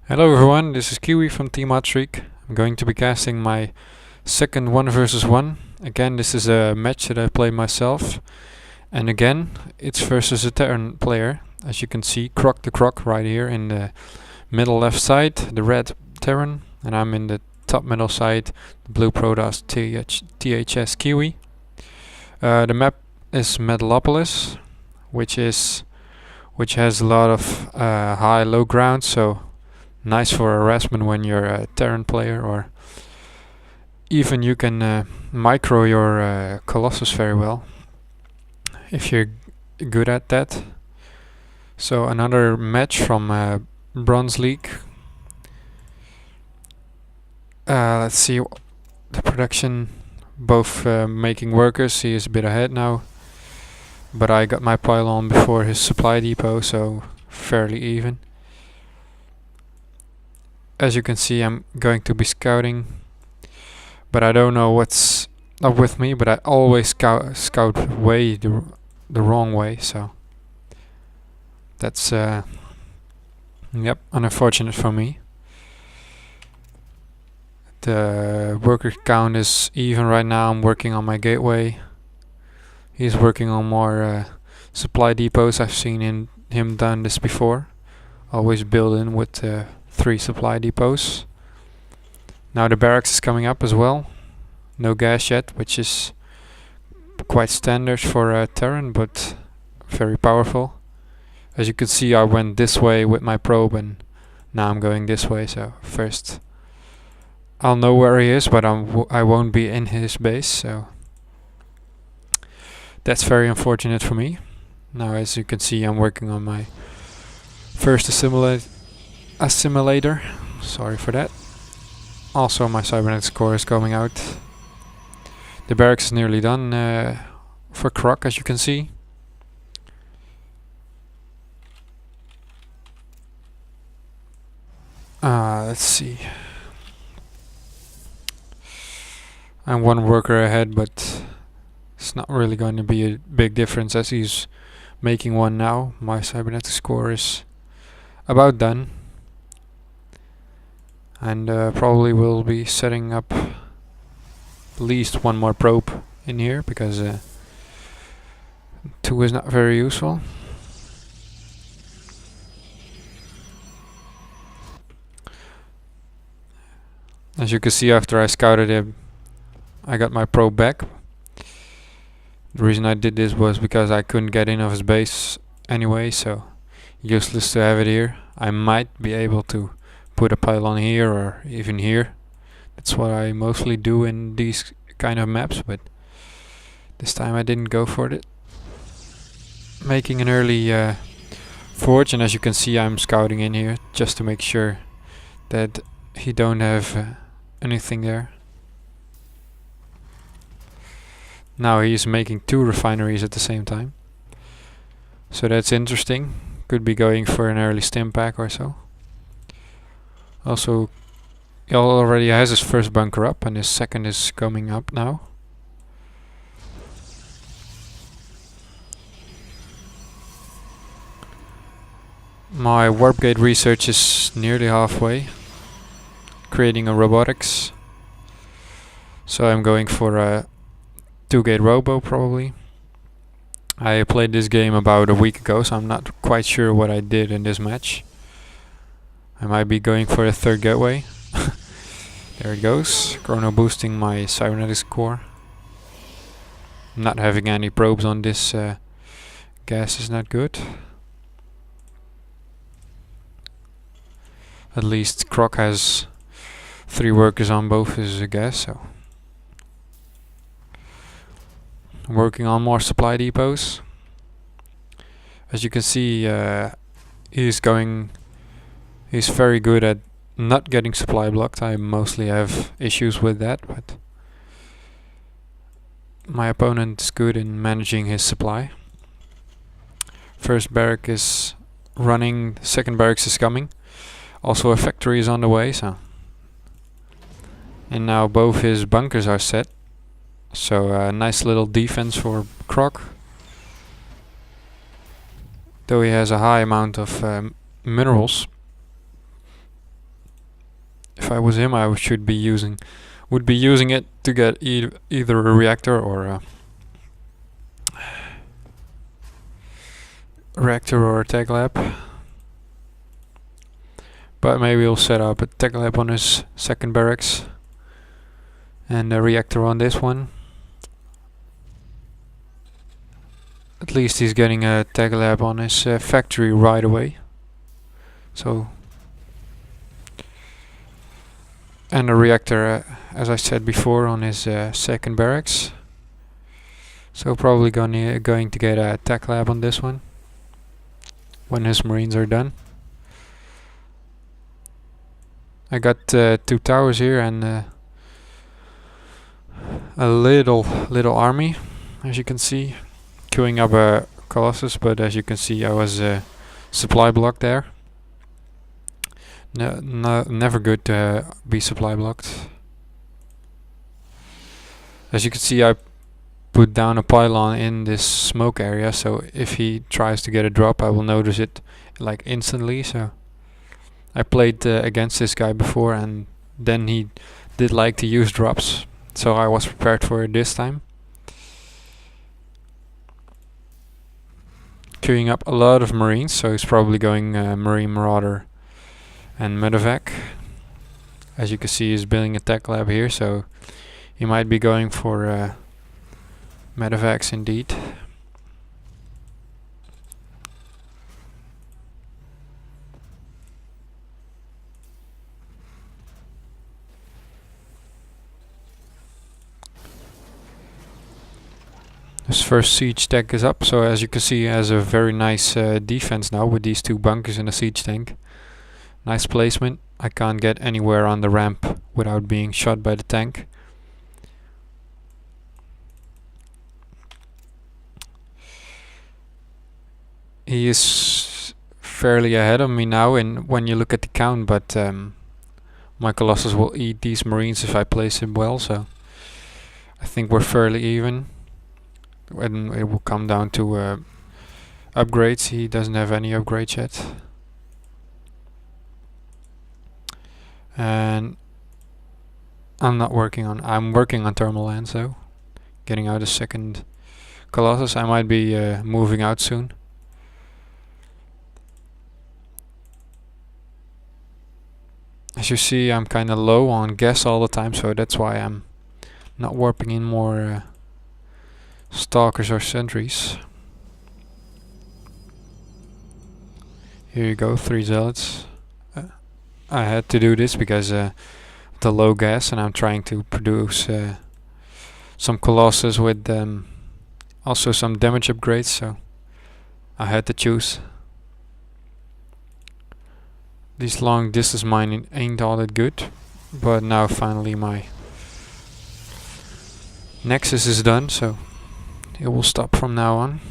Hello everyone, this is Kiwi from THSkiwi. I'm going to be casting my second 1 versus 1. Again, this is a match that I play myself. And again, it's versus a Terran player. As you can see, Crocdecroc right here in the middle left side, the red Terran. And I'm in the top middle side, the blue Protoss THSkiwi. The map is Metalopolis, which has a lot of high-low ground, so nice for harassment when you're a Terran player, or even you can micro your Colossus very well if you're good at that. So another match from Bronze League. Let's see the production. Both making workers. He is a bit ahead now, but I got my pylon before his supply depot, so fairly even. As you can see, I'm going to be scouting, but I don't know what's up with me, but I always scout way the wrong way, so that's unfortunate for me. The worker count is even right now. I'm working on my gateway. He's working on more supply depots. I've seen him done this before. Always build in with 3 supply depots. Now the barracks is coming up as well. No gas yet, which is quite standard for a Terran, but very powerful. As you can see, I went this way with my probe, and now I'm going this way. So first I'll know where he is, but I won't be in his base, so that's very unfortunate for me. Now, as you can see, I'm working on my first assimilator. Sorry for that. Also, my cybernetics core is going out. The barracks is nearly done for Croc, as you can see. Let's see. I'm 1 worker ahead, but it's not really going to be a big difference as he's making 1 now. My cybernetics core is about done, and probably will be setting up at least 1 more probe in here, because 2 is not very useful. As you can see, after I scouted him, I got my probe back. The reason I did this was because I couldn't get in of his base anyway, so useless to have it here. I might be able to put a pylon here or even here. That's what I mostly do in these kind of maps, but this time I didn't go for it. Making an early forge, and as you can see, I'm scouting in here just to make sure that he don't have anything there. Now he's making 2 refineries at the same time, so that's interesting. Could be going for an early stim pack or so. Also, he already has his first bunker up, and his second is coming up now. My warp gate research is nearly halfway, creating a robotics. So I'm going for a 2-gate robo probably. I played this game about a week ago, so I'm not quite sure what I did in this match. I might be going for a 3rd gateway. There it goes. Chrono boosting my cybernetics core. Not having any probes on this gas is not good. At least Croc has 3 workers on both his gas, so I'm working on more supply depots. As you can see, he's very good at not getting supply blocked. I mostly have issues with that, but my opponent is good in managing his supply. First barrack is running, the second barracks is coming. Also a factory is on the way, so. And now both his bunkers are set. So a nice little defense for Croc. Though he has a high amount of minerals, If I was him, I would be using it to get either a reactor or a tech lab. But maybe he'll set up a tech lab on his second barracks and a reactor on this one. At least he's getting a tech lab on his factory right away. So, and a reactor, as I said before, on his second barracks. So probably going to get a tech lab on this one when his marines are done. I got 2 towers here and a little army, as you can see, queuing up a Colossus, but as you can see I was supply blocked there. Never good to be supply blocked. As you can see, I put down a pylon in this smoke area, so if he tries to get a drop I will notice it like instantly. So I played against this guy before, and then he did like to use drops, so I was prepared for it this time. Queuing up a lot of marines, so he's probably going Marine Marauder and Medevac. As you can see, he's building a tech lab here, so he might be going for Medevacs indeed. His first siege tank is up, so as you can see he has a very nice defense now with these 2 bunkers in a siege tank. Nice placement. I can't get anywhere on the ramp without being shot by the tank. He is fairly ahead of me now when you look at the count, but my Colossus will eat these marines if I place him well, so I think we're fairly even. And it will come down to upgrades. He doesn't have any upgrades yet. And I'm working on thermal lands though. Getting out a second Colossus. I might be moving out soon. As you see, I'm kinda low on gas all the time, so that's why I'm not warping in more stalkers or sentries. Here you go, 3 zealots. I had to do this because the low gas, and I'm trying to produce some Colossus with also some damage upgrades, so I had to choose. These long distance mining ain't all that good, but now finally my Nexus is done, so it will stop from now on.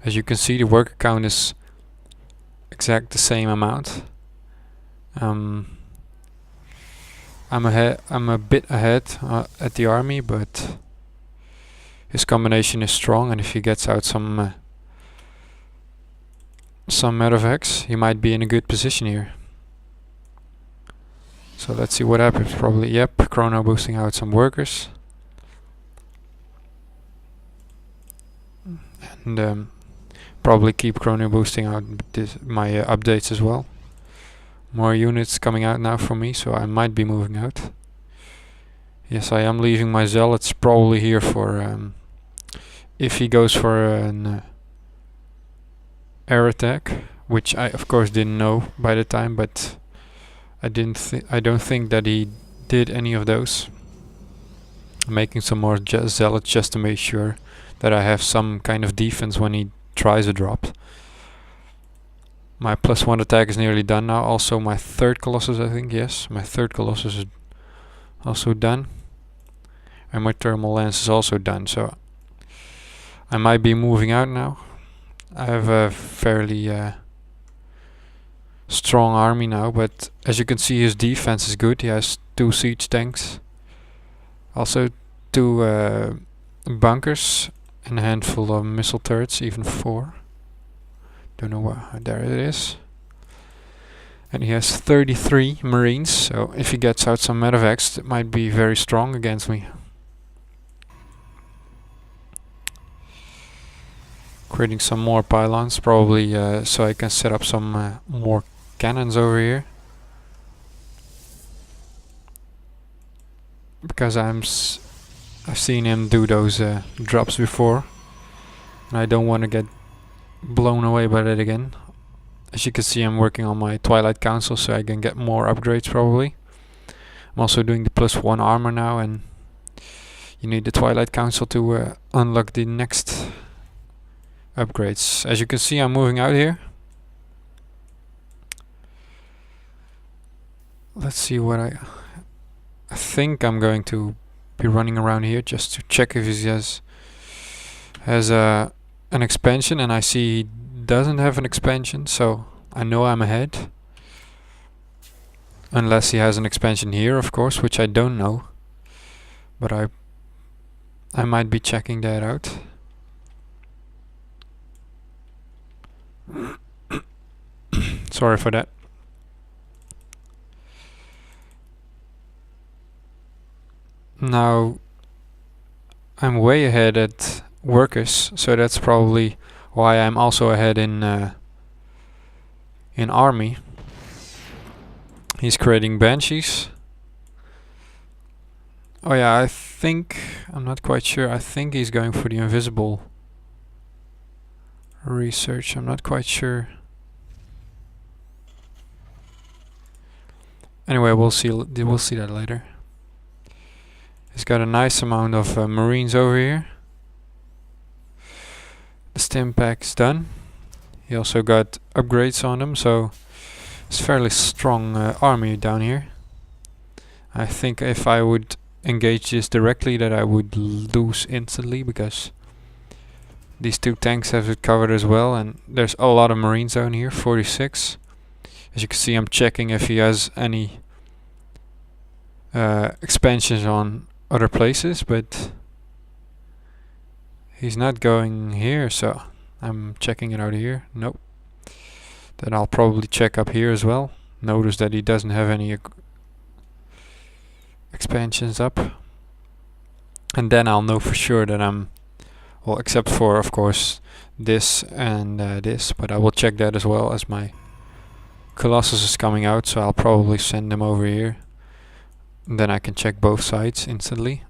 As you can see, the worker count is exact the same amount. I'm a bit ahead at the army, but his combination is strong, and if he gets out some medevacs, he might be in a good position here. So let's see what happens. Probably, yep, chrono boosting out some workers. And probably keep chrono boosting out my updates as well. More units coming out now for me, so I might be moving out. Yes, I am leaving my zealots probably here for if he goes for an air attack, which I of course didn't know by the time, but I don't think that he did any of those. I'm making some more zealots just to make sure that I have some kind of defense when he tries a drop. My +1 attack is nearly done now. Also my 3rd Colossus, I think, yes. My 3rd Colossus is also done. And my thermal lance is also done, so I might be moving out now. I have a fairly strong army now, but as you can see his defense is good. He has 2 siege tanks. Also 2 bunkers and a handful of missile turrets, even 4. Don't know what, there it is. And he has 33 Marines, so if he gets out some medevacs, it might be very strong against me. Creating some more pylons, probably so I can set up some more cannons over here. Because I've seen him do those drops before, and I don't want to get blown away by that again. As you can see, I'm working on my Twilight Council so I can get more upgrades probably. I'm also doing the +1 armor now, and you need the Twilight Council to unlock the next upgrades. As you can see, I'm moving out here. Let's see what I think I'm going to be running around here just to check if he has an expansion, and I see he doesn't have an expansion, so I know I'm ahead. Unless he has an expansion here, of course, which I don't know. But I might be checking that out. Sorry for that. Now I'm way ahead at workers, so that's probably why I'm also ahead in army. He's creating banshees. Oh yeah, I'm not quite sure. I think he's going for the invisible research. I'm not quite sure. Anyway, we'll see that later. He's got a nice amount of Marines over here. The stim pack's done. He also got upgrades on them, so it's a fairly strong army down here. I think if I would engage this directly that I would lose instantly, because these two tanks have it covered as well, and there's a lot of Marines down here, 46. As you can see, I'm checking if he has any expansions on other places, but he's not going here, so I'm checking it out here. Nope. Then I'll probably check up here as well. Notice that he doesn't have any expansions up. And then I'll know for sure that I'm, well, except for of course this and this, but I will check that as well, as my Colossus is coming out, so I'll probably send them over here. And then I can check both sides instantly.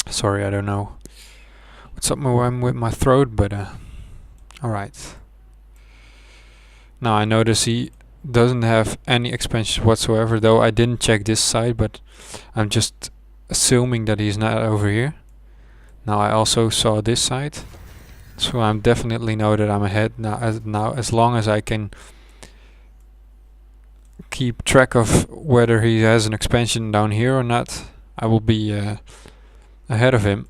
Sorry, I don't know what's up with my throat, but alright. Now I notice he doesn't have any expansions whatsoever, though I didn't check this side, but I'm just assuming that he's not over here. Now I also saw this side, so I'm definitely know that I'm ahead now. As long as I can keep track of whether he has an expansion down here or not, I will be ahead of him.